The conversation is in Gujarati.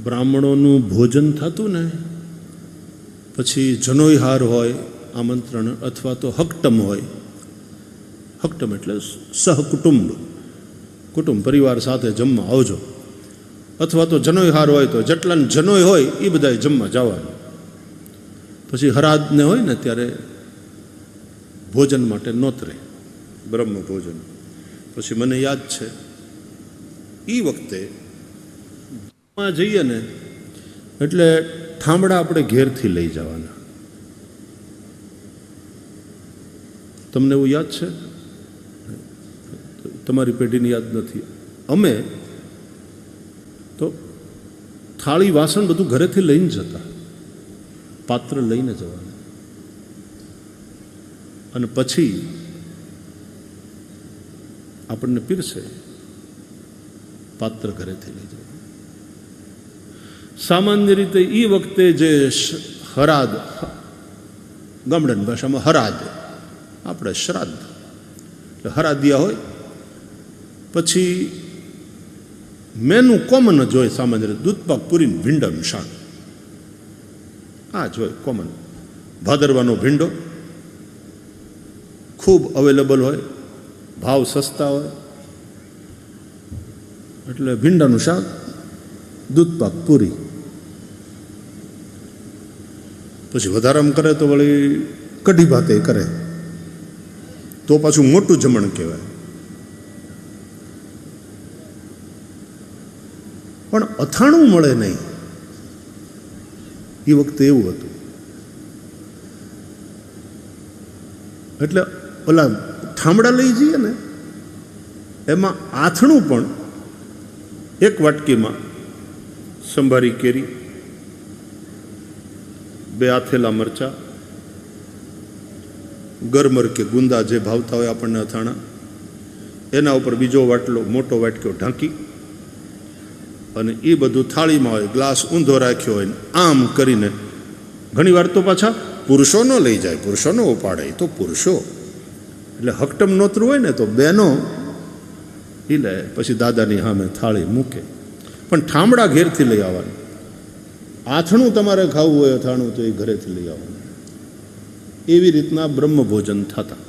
બ્રાહ્મણોનું ભોજન થતું ને પછી જનોઈહાર હોય આમંત્રણ, અથવા તો હકટમ હોય. હકટમ એટલે સહકુટુંબ, કુટુંબ પરિવાર સાથે જમવા આવજો. અથવા તો જનોઈહાર હોય તો જેટલા જનોઈ હોય એ બધાએ જમવા જવાનું. પછી હરાદને હોય ને ત્યારે ભોજન માટે નોતરે, બ્રહ્મ ભોજન. પછી મને યાદ છે એ વખતે જઈએ ને એટલે ઠામડા આપણે ઘેરથી લઈ જવાના. તમને એવું યાદ છે? તમારી પેઢીની યાદ નથી. અમે તો થાળી વાસણ બધું ઘરેથી લઈને જતા, પાત્ર લઈને જવાનું, અને પછી આપણને પીરસે, પાત્ર ઘરેથી લઈ જવાનું. સામાન્ય રીતે એ વખતે જે હરાદ, ગામડાની ભાષામાં હરાદ, આપણે શ્રાદ્ધ એટલે હરાદિયા હોય. પછી મેનુ કોમન જ હોય સામાન્ય રીતે, દૂધ પાક પૂરી ભીંડાનું શાક, આ જ હોય કોમન. ભાદરવાનો ભીંડો ખૂબ અવેલેબલ હોય, ભાવ સસ્તા હોય, એટલે ભીંડાનું શાક, દૂધ પાક પૂરી. પછી વધારામાં કરે તો વળી કઢી ભાતે કરે તો પાછું મોટું જમણ કહેવાય. પણ અથાણું મળે નહીં એ વખતે, એવું હતું. એટલે ઓલા ઠામડા લઈ જઈએ ને એમાં આથણું પણ એક વાટકીમાં સંભારી કેરી, 2 આથેલા મરચાં, ગરમર કે ગુંદા જે ભાવતા હોય આપણને અથાણા, એના ઉપર બીજો વાટલો મોટો વાટક્યો ઢાંકી, અને એ બધું થાળીમાં હોય, ગ્લાસ ઊંધો રાખ્યો હોય, આમ કરીને. ઘણી વાર તો પાછા પુરુષો ન લઈ જાય, પુરુષો ન ઉપાડે, તો પુરુષો એટલે હકટમ નોતરું હોય ને તો બહેનો એ લે, પછી દાદાની સામે થાળી મૂકે. પણ ઠામડા ઘેરથી લઈ આવવાનું. આથણું તમારે ખાવું હોય અથાણું તો એ ઘરેથી લઈ આવવાનું. એવી રીતના બ્રહ્મભોજન થતા.